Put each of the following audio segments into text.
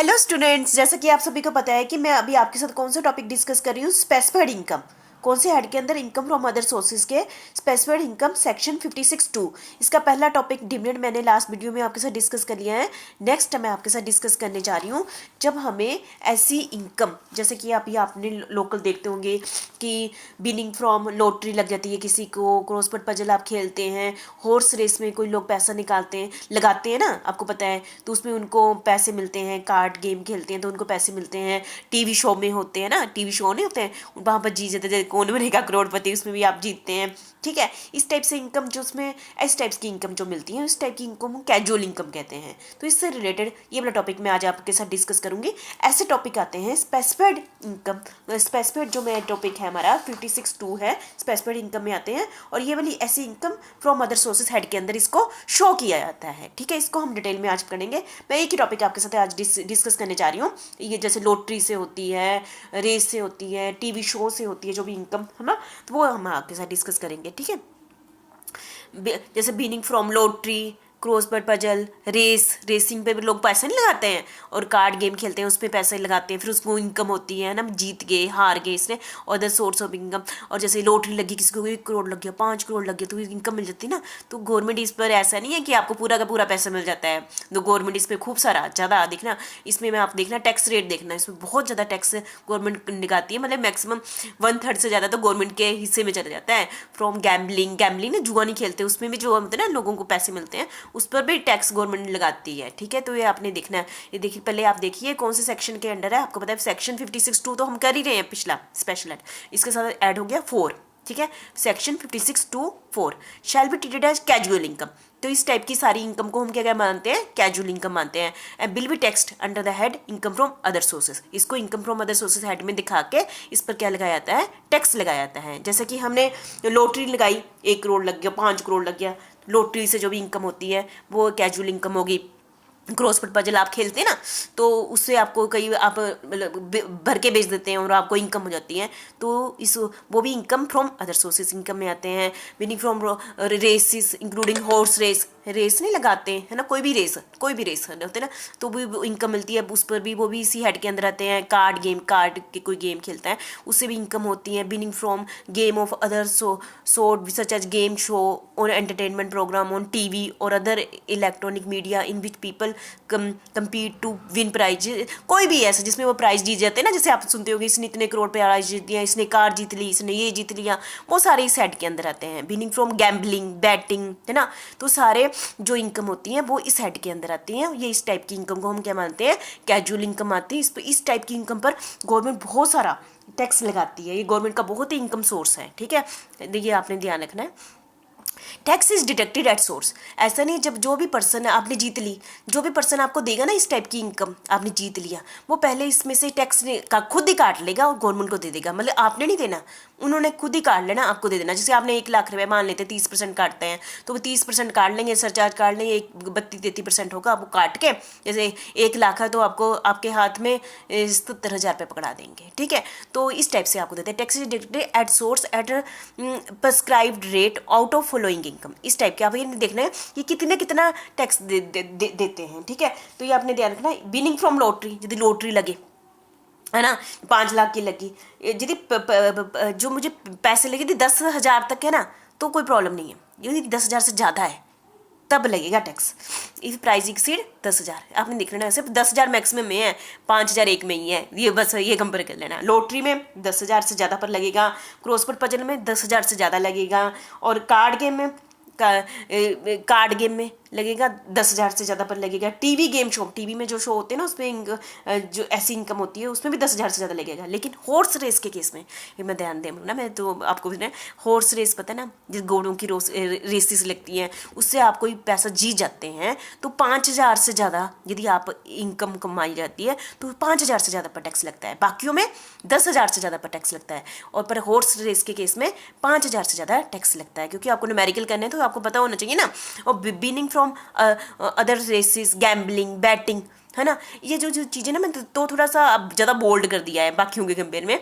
Hello students, जैसा कि आप सभी को पता है कि मैं अभी आपके साथ कौन सा टॉपिक डिस्कस कर रही हूँ। Specified income. कौन से हेड के अंदर इनकम फ्रॉम अदर सोर्सेज के स्पेसिफाइड इनकम सेक्शन 56(2). इसका पहला टॉपिक डिविडेंड मैंने लास्ट वीडियो में आपके साथ डिस्कस कर लिया है। नेक्स्ट मैं आपके साथ डिस्कस करने जा रही हूँ जब हमें ऐसी इनकम, जैसे कि आप ये आपने लोकल देखते होंगे कि विनिंग फ्रॉम लॉटरी लग जाती है किसी को, क्रॉसवर्ड पजल आप खेलते हैं, हॉर्स रेस में कोई लोग पैसा निकालते हैं, लगाते हैं ना, आपको पता है, तो उसमें उनको पैसे मिलते हैं। कार्ड गेम खेलते हैं तो उनको पैसे मिलते हैं। टीवी शो में होते हैं ना, टीवी शो नहीं होते हैं, वहाँ पर जीत जाते हैं, कौन बनेगा करोड़पति, उसमें भी आप जीतते हैं। ठीक है, इस टाइप से इनकम जो उसमें इस टाइप्स की इनकम जो मिलती है, इस टाइप की इनकम को कैजुअल इनकम कहते हैं। तो इससे रिलेटेड ये वाला टॉपिक मैं आज आपके साथ डिस्कस करूंगी। ऐसे टॉपिक आते हैं स्पेसिफाइड इनकम। स्पेसिफाइड जो मैं टॉपिक है हमारा 56(2) है, स्पेसिफाइड इनकम में आते हैं। और ये वाली ऐसी income from other sources head के अंदर इसको शो किया जाता है। ठीक है, इसको हम डिटेल में आज करेंगे। मैं एक ही टॉपिक आपके साथ आज डिस्कस करने जा रही हूँ। ये जैसे लॉटरी से होती है, रेस से होती है, टीवी शो से होती है जो भी इनकम है ना, तो वो हम आपके साथ डिस्कस करेंगे। ठीक है, जैसे binning from lottery, crossword puzzle, racing पे भी लोग पैसे नहीं लगाते हैं, और कार्ड गेम खेलते हैं उस पर पैसे लगाते हैं, फिर उसको इनकम होती है ना, जीत गए हार गए, इसने अदर सोर्स ऑफ इनकम। और जैसे लॉटरी लगी, किसी को 1 करोड़ लग गया, 5 करोड़ लग गया, तो इनकम मिल जाती है ना। तो गवर्नमेंट इस पर ऐसा नहीं है कि आपको पूरा का पूरा पैसा मिल जाता है, तो गवर्नमेंट इस पर खूब सारा ज़्यादा देखना, इसमें मैं आप देखना टैक्स रेट देखना, इसमें बहुत ज़्यादा टैक्स गवर्नमेंट निकालती है, मतलब मैक्सिमम 1/3 से ज़्यादा तो गवर्नमेंट के हिस्से में चला जाता है। फ्रॉम गैम्बलिंग ना, जुआ नहीं खेलते, उसमें भी जो होते हैं ना लोगों को पैसे मिलते हैं, उस पर भी टैक्स गवर्नमेंट लगाती है। ठीक है, तो ये आपने देखना है। ये देखिए, पहले आप देखिए कौन से सेक्शन के अंडर है। आपको पता है सेक्शन 56(2) तो हम कर ही रहे हैं, पिछला स्पेशल एड, इसके साथ ऐड हो गया 4। ठीक है, section 56(2)(4) shall be treated as casual income. तो इस टाइप की सारी इनकम को हम क्या क्या मानते हैं, कैजुअल इनकम मानते हैं। And will be taxed under the head income from other sources. इसको income from other sources head में दिखा के इस पर क्या लगाया जाता है, टैक्स लगाया जाता है। जैसे कि हमने लॉटरी लगाई, 1 करोड़ लग गया, 5 करोड़ लग गया, लॉटरी से जो भी इनकम होती है वो कैजुअल इनकम होगी। क्रॉसवर्ड पजल आप खेलते हैं ना, तो उससे आपको कई आप मतलब भर के बेच देते हैं और आपको इनकम हो जाती है, तो इस वो भी income from other sources income में आते हैं। Winning from races including horse race नहीं लगाते है ना, कोई भी रेस होते हैं ना, तो भी इनकम मिलती है, उस पर भी वो भी इसी हेड के अंदर आते हैं। कार्ड के कोई गेम खेलता है उससे भी इनकम होती है। Winning from game of other sort such as game show और एंटरटेनमेंट प्रोग्राम ऑन टीवी और other electronic media in which people compete to win prize. कोई भी ऐसा जिसमें वो प्राइज जीत जाते हैं ना, जैसे आप सुनते होंगे इसने इतने करोड़ पे प्राइज जीत दिया, इसने कार जीत ली, इसने ये जीत लिया, वो सारे इस हेड के अंदर आते हैं। विनिंग फ्रॉम गैम्बलिंग, बैटिंग है ना, तो सारे जो इनकम होती हैं वो इस हेड के अंदर आती हैं। ये इस टाइप की इनकम को हम क्या मानते हैं, कैजुअल इनकम आती है। इस टाइप की इनकम पर गवर्नमेंट बहुत सारा टैक्स लगाती है, ये गवर्नमेंट का बहुत ही इनकम सोर्स है। ठीक है, देखिए आपने ध्यान रखना है। Tax is deducted at source. ऐसा नहीं, जब जो भी पर्सन आपने जीत ली, जो भी पर्सन आपको देगा ना इस टाइप की इनकम, आपने जीत लिया, वो पहले इसमें से टैक्स का खुद ही काट लेगा और गवर्नमेंट को दे देगा। मतलब आपने नहीं देना, उन्होंने खुद ही काट लेना, आपको दे देना। जैसे आपने 1 लाख रुपए मान लेते 30% काटते हैं, तो वो 30% काट लेंगे, सरचार्ज काट लेंगे, 32-33% होगा, आपको काट के, जैसे 1 लाख है तो आपको आपके हाथ में 70,000 रुपये पकड़ा देंगे। ठीक है, तो इस टाइप से आपको देते हैं। Tax is deducted at source at prescribed rate out of following income. इस टाइप के आप ये देखना है कि कितना टैक्स देते हैं। ठीक है, तो ये आपने ध्यान रखना है। विनिंग फ्रॉम लॉटरी, यदि लॉटरी लगे है ना, 5 लाख की लगी, यदि जो मुझे पैसे लगे थी 10,000 तक है ना, तो कोई प्रॉब्लम नहीं है। यदि 10,000 से ज़्यादा है तब लगेगा टैक्स। इफ प्राइस एक्सीड 10,000, आपने देख लेना, सिर्फ 10,000 मैक्सिमम में है, 5,000 एक में ही है, ये बस ये कंपेयर कर लेना। लॉटरी में 10,000 से ज़्यादा पर लगेगा, क्रॉसवर्ड पजल में 10,000 से ज़्यादा लगेगा, और कार्ड गेम में लगेगा 10,000 से ज़्यादा पर लगेगा। टीवी गेम शो, टीवी में जो शो होते हैं ना, उसमें जो ऐसी इनकम होती है उसमें भी 10,000 से ज़्यादा लगेगा। लेकिन हॉर्स रेस के केस में, ये मैं ध्यान दे ना, मैं तो आपको भी हॉर्स रेस पता है ना, जिस घोड़ों की रेसेस लगती हैं, उससे आप कोई पैसा जीत जाते हैं, तो 5,000 से ज़्यादा यदि आप इनकम कमाई जाती है तो 5,000 से ज़्यादा पर टैक्स लगता है। बाकियों में 10,000 से ज़्यादा पर टैक्स लगता है, और पर हॉर्स रेस के केस में 5,000 से ज़्यादा टैक्स लगता है, क्योंकि आपको न्यूमेरिकल करना है तो आपको पता होना चाहिए ना। और winning from other races, gambling, betting है ना, ये जो चीज़ें ना, मैं तो थोड़ा सा अब ज़्यादा बोल्ड कर दिया है बाकियों के कंपेयर में।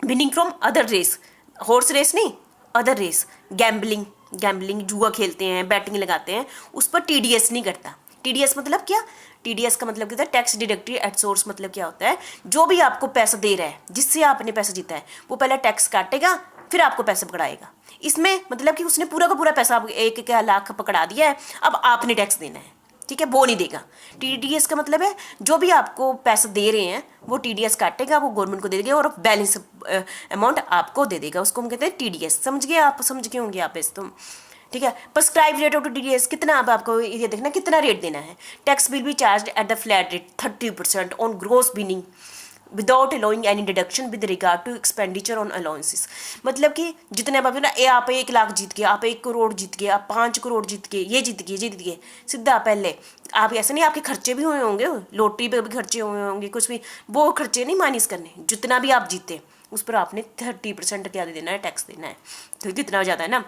Winning from other race, horse race नहीं, अदर रेस, गैम्बलिंग जुआ खेलते हैं, बैटिंग लगाते हैं, उस पर टीडीएस नहीं कटता। टीडीएस मतलब क्या, TDS का मतलब क्या होता है, टैक्स डिडक्टेड एट सोर्स। मतलब क्या होता है, जो भी आपको पैसा दे रहा है, जिससे आपने पैसा जीता है, वो पहले टैक्स काटेगा, फिर आपको पैसे पकड़ाएगा। इसमें मतलब कि उसने पूरा का पूरा पैसा आप 1 लाख पकड़ा दिया है, अब आपने टैक्स देना है, ठीक है, वो नहीं देगा। TDS का मतलब है जो भी आपको पैसा दे रहे हैं वो TDS काटेगा, वो गवर्नमेंट को दे देगा और बैलेंस अमाउंट आपको दे देगा, उसको हम कहते हैं TDS। समझ गए आप, समझ गए होंगे आप इस तुम, ठीक है। प्रिस्क्राइब रेट ऑफ TDS कितना, अब आपको ये देखना कितना रेट देना है। Tax will be charge at the flat rate 30% on gross winning without allowing any deduction with regard to expenditure on allowances. मतलब कि जितने आप ना, आप 1 लाख जीत गए, आप 1 करोड़ जीत गए, आप 5 करोड़ जीत गए, ये जीत गए, सीधा पहले आप ऐसे नहीं, आपके खर्चे भी हुए होंगे, लॉटरी पे भी खर्चे हुए होंगे, कुछ भी, वो खर्चे नहीं माइनस करने, जितना भी आप जीते उस पर आपने 30% क्या देना है, टैक्स देना है। तो कितना हो जाता है ना,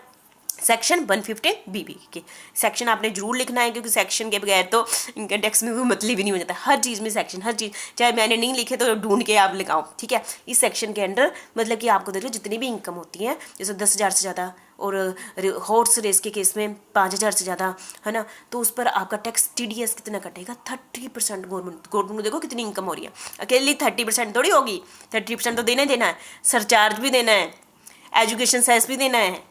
सेक्शन 115 BB के सेक्शन आपने जरूर लिखना है, क्योंकि सेक्शन के बगैर तो इनकम टैक्स में कोई मतलब ही नहीं हो जाता। हर चीज़ में सेक्शन, हर चीज़, चाहे मैंने नहीं लिखे तो ढूंढ के आप लगाओ, ठीक है। इस सेक्शन के अंडर मतलब कि आपको देखो जितनी भी इनकम होती है, जैसे 10,000 से ज़्यादा, और हॉर्स रेस के केस में 5,000 से ज़्यादा, है ना, तो उस पर आपका टैक्स TDS कितना कटेगा, 30%। गवर्नमेंट को देखो कितनी इनकम हो रही है, अकेली 30% थोड़ी होगी, 30% तो देना ही देना है, सरचार्ज भी देना है, एजुकेशन सेस भी देना है,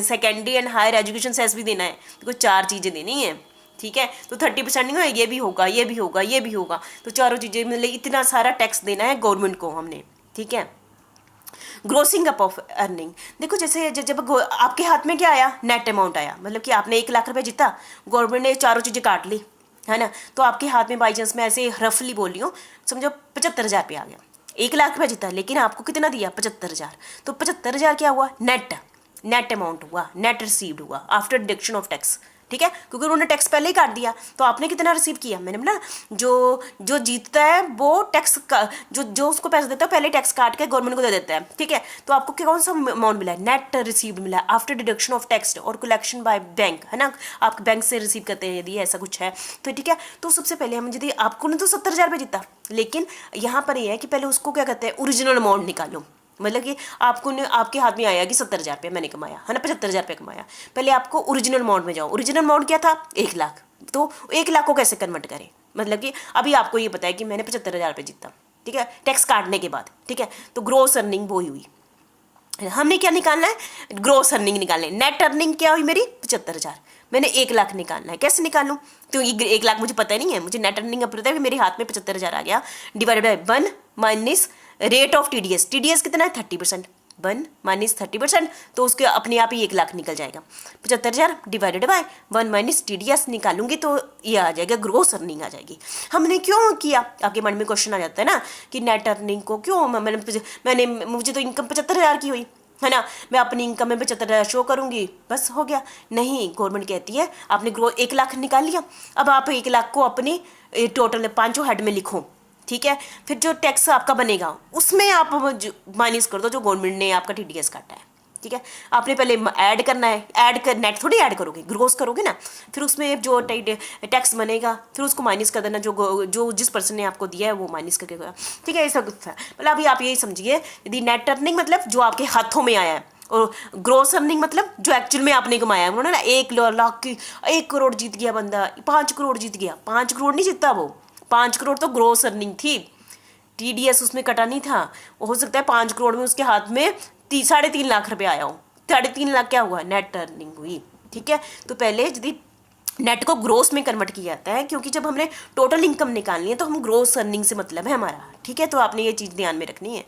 secondary and higher education cess भी देना है, तो 4 चीज़ें देनी है, ठीक है। तो 30% नहीं होगा, ये भी होगा, ये भी होगा, ये भी होगा, तो चारों चीज़ें मतलब इतना सारा टैक्स देना है गवर्नमेंट को हमने, ठीक है। ग्रोसिंग अप ऑफ अर्निंग, देखो जैसे जब आपके हाथ में क्या आया, नेट अमाउंट आया, मतलब कि आपने 1 लाख रुपए जीता, गवर्नमेंट ने चारों चीज़ें काट ली, है ना, तो आपके हाथ में बाई चांस मैं ऐसे रफली बोल रही हूँ, समझो 75,000 रुपये आ गया। 1 लाख रुपये जीता, लेकिन आपको कितना दिया, 75,000, तो 75,000 क्या हुआ, नेट अमाउंट हुआ, नेट रिसीव्ड हुआ आफ्टर डिडक्शन ऑफ टैक्स, ठीक है, क्योंकि उन्होंने टैक्स पहले ही काट दिया। तो आपने कितना रिसीव किया, मैंने बोला जो जीतता है वो टैक्स का जो उसको पैसा देता है पहले टैक्स काट के गवर्नमेंट को दे देता है, ठीक है। तो आपको कौन सा अमाउंट मिला है, नेट रिसीव्ड मिला है आफ्टर डिडक्शन ऑफ टैक्स और कलेक्शन बाय बैंक, है ना, आप बैंक से रिसीव करते हैं यदि ऐसा कुछ है तो, ठीक है। तो सबसे पहले हम यदि आपको ने तो 70,000 रुपये जीता, लेकिन यहाँ पर ये है कि पहले उसको क्या कहते हैं, ओरिजिनल अमाउंट निकालो। मतलब कि आपको ने आपके हाथ में आया कि 70,000 रुपये मैंने कमाया, है ना, 75,000 रुपये कमाया, पहले आपको ओरिजिनल अमाउंट में जाओ। ओरिजिनल अमाउंट क्या था, 1 लाख, तो 1 लाख को कैसे कन्वर्ट करें, मतलब कि अभी आपको ये पता है कि मैंने 75,000 रुपये जीता, ठीक है, टैक्स काटने के बाद, ठीक है, तो ग्रोस अर्निंग वो ही हुई। हमने क्या निकालना है, ग्रोस अर्निंग निकालना है। नेट अर्निंग क्या हुई मेरी, 75,000, मैंने 1 लाख निकालना है, कैसे निकालूं, तो ये 1 लाख मुझे पता नहीं है, मुझे नेट अर्निंग का पता है कि मेरे हाथ में 75,000 आ गया, divided by 1 minus rate of TDS कितना है, 30%, 1 माइनस 30%, तो उसके अपने आप ही 1 लाख निकल जाएगा। 75,000 डिवाइडेड बाय 1 माइनस TDS निकालूंगी तो ये आ जाएगा, ग्रोस अर्निंग आ जाएगी। हमने क्यों किया, आपके मन में क्वेश्चन आ जाता है ना कि नेट अर्निंग को क्यों मैंने मुझे तो इनकम 75,000 की हुई, है ना, मैं अपनी इनकम में 75,000 शो करूंगी, बस हो गया। नहीं, गवर्नमेंट कहती है आपने 1 लाख निकाल लिया, अब आप 1 लाख को अपने टोटल 5 हेड में लिखो, ठीक है, फिर जो टैक्स आपका बनेगा उसमें आप माइनस कर दो जो गवर्नमेंट ने आपका TDS काटा है, ठीक है। आपने पहले ऐड करना है, नेट थोड़ी ऐड करोगे, ग्रोस करोगे ना, फिर उसमें जो टैक्स बनेगा फिर उसको माइनस कर देना, जो जिस पर्सन ने आपको दिया है वो माइनस करके, ठीक है, ये सब कुछ है। मतलब अभी आप यही समझिए, यदि नेट अर्निंग मतलब जो आपके हाथों में आया है, और ग्रोस अर्निंग मतलब जो एक्चुअल में आपने कमाया है। उन्होंने ना 1 लाख की 1 करोड़ जीत गया बंदा, 5 करोड़ जीत गया, 5 करोड़ नहीं जीता वो, 5 करोड़ तो ग्रोस अर्निंग थी, TDS उसमें कटा नहीं था। वो हो सकता है 5 करोड़ में उसके हाथ में 3.5 लाख रुपए आया हो, 3.5 लाख क्या हुआ, नेट अर्निंग हुई, ठीक है। तो पहले यदि नेट को ग्रोस में कन्वर्ट किया जाता है, क्योंकि जब हमने टोटल इनकम निकालनी है तो हम ग्रोस अर्निंग से मतलब है हमारा, ठीक है। तो आपने ये चीज़ ध्यान में रखनी है,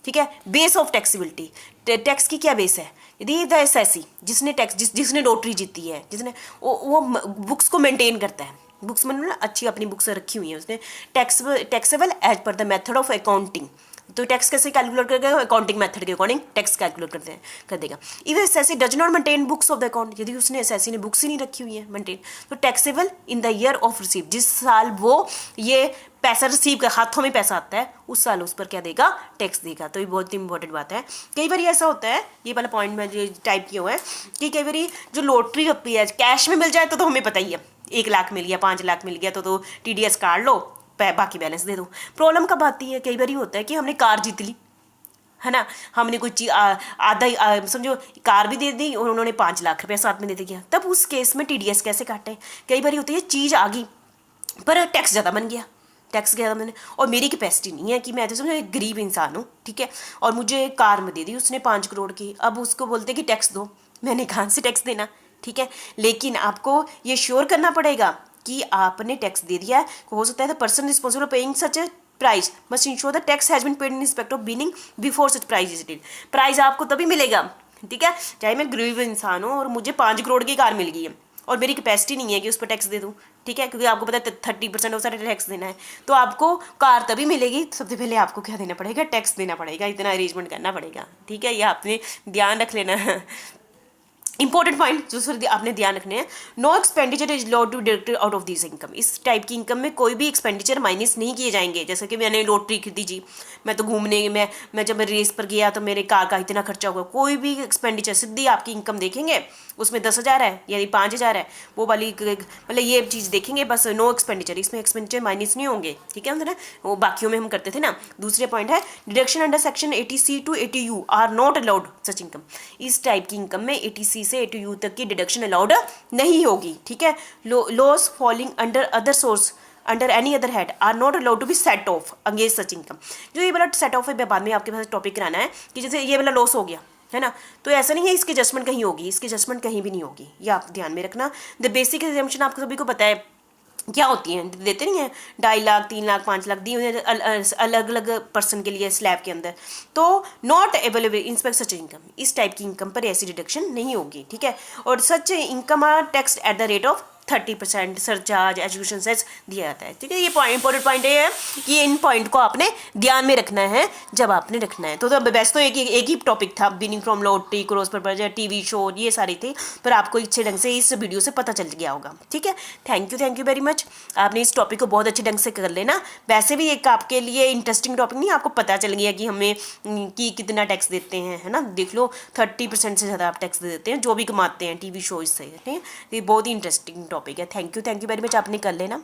ठीक है। बेस ऑफ टैक्सिबिलिटी, टैक्स की क्या बेस है, यदि द एसएससी जिसने टैक्स जिसने लॉटरी जीती है, जिसने वो बुक्स को मेंटेन करता है, बुक्स में ना अच्छी अपनी बुक्स रखी हुई हैं उसने, taxable as per the method of accounting, तो टैक्स कैसे कैलकुलेट करेगा, अकाउंटिंग मेथड के अकॉर्डिंग टैक्स कैलकुलेट कर देगा। Even assessee does not maintain books of the account, यदि उसने एसएससी ने बुक्स ही नहीं रखी हुई है मेंटेन, तो taxable in the year of receive, जिस साल वो ये पैसा रिसीव कर हाथों में पैसा आता है उस साल उस पर क्या देगा, टैक्स देगा। तो ये बहुत ही इंपॉर्टेंट बात है। कई बार ऐसा होता है, ये वाला पॉइंट में जो टाइप किया हुआ है कि कई बार जो लॉटरी होती है कैश में मिल जाए तो हमें पता ही है, 1 लाख मिल गया, 5 लाख मिल गया तो TDS काट लो, बाकी बैलेंस दे दो। प्रॉब्लम कब आती है, कई बार होता है कि हमने कार जीत ली, है ना, हमने कोई चीज आधा समझो कार भी दे दी और उन्होंने 5 लाख रुपये साथ में दे दिया, तब उस केस में TDS कैसे काटें। कई बार होती है चीज़ आ गई, पर टैक्स ज़्यादा बन गया, टैक्स ज़्यादा मैंने, और मेरी कैपेसिटी नहीं है कि मैं तो समझो एक गरीब इंसान हूँ, ठीक है, और मुझे कार में दे दी उसने 5 करोड़ की, अब उसको बोलते कि टैक्स दो, मैंने कहाँ से टैक्स देना, ठीक है। लेकिन आपको ये श्योर करना पड़ेगा कि आपने टैक्स दे दिया है, हो सकता है the person responsible paying such a price must ensure the tax has been paid in respect of winning before such price is did. Price आपको तभी मिलेगा, ठीक है, चाहे मैं गरीब इंसान हूँ और मुझे 5 करोड़ की कार मिल गई है और मेरी कैपेसिटी नहीं है कि उस पर टैक्स दे दूँ, ठीक है, क्योंकि आपको पता है 30% सारा टैक्स देना है, तो आपको कार तभी मिलेगी, सबसे पहले आपको क्या देना पड़ेगा, टैक्स देना पड़ेगा, इतना अरेंजमेंट करना पड़ेगा, ठीक है, ये आपने ध्यान रख लेना है। इंपॉर्टेंट पॉइंट जो सर आपने ध्यान रखने हैं, no expenditure is law to deducted out of this income. इस टाइप की इनकम में कोई भी एक्सपेंडिचर माइनस नहीं किए जाएंगे। जैसे कि मैंने लॉटरी खरीदी जी, मैं तो घूमने में मैं जब रेस पर गया तो मेरे कार का इतना खर्चा हुआ, कोई भी एक्सपेंडिचर सीधी आपकी इनकम देखेंगे उसमें 10,000 है या 5,000 है, वो वाली मतलब ये चीज़ देखेंगे, बस नो एक्सपेंडिचर, इसमें एक्सपेंडिचर माइनस नहीं होंगे, ठीक है ना, वो बाकियों में हम करते थे ना। दूसरे पॉइंट है deduction under section 80C to 80U are not allowed such income. इस टाइप की इनकम में 80C से 80U तक की डिडक्शन अलाउड नहीं होगी, ठीक है। Loss falling under other source under any other head are not allowed to be set off against such income. जो ये वाला सेट ऑफ है बाद में आपके पास टॉपिक कराना है कि जैसे ये वाला लॉस हो गया है ना, तो ऐसा नहीं है इसकी एडजस्टमेंट कहीं होगी, इसकी एडजस्टमेट कहीं भी नहीं होगी, ये आप ध्यान में रखना। द बेसिक एग्जाम्पशन आपको सभी को पता है क्या होती हैं, देते नहीं हैं 2.5 लाख 3 लाख 5 लाख दी हुई अलग अलग पर्सन के लिए स्लैब के अंदर, तो not available in respect such income. इस टाइप की इनकम पर ऐसी डिडक्शन नहीं होगी, ठीक है। और such income are tax at the rate of 30% surcharge education cess दिया जाता है, ठीक है। ये इंपॉर्टेंट पॉइंट ये है कि इन पॉइंट को आपने ध्यान में रखना है जब आपने रखना है। तो वैसे तो एक ही टॉपिक था, बिनिंग फ्रॉम लॉटरी, क्रॉस पर टीवी शो, ये सारे थे, पर आपको अच्छे ढंग से इस वीडियो से पता चल गया होगा, ठीक है। Thank you very much. आपने इस टॉपिक को बहुत अच्छे ढंग से कर लेना। वैसे भी एक आपके लिए इंटरेस्टिंग टॉपिक नहीं, आपको पता चल गया कि हमें कि कितना टैक्स देते हैं, है ना, देख लो 30% से ज़्यादा आप टैक्स दे देते हैं जो भी कमाते हैं टीवी शो इससे, ठीक है। ये बहुत ही इंटरेस्टिंग टॉपिक है। थैंक यू वेरी मच, आपने कर लेना।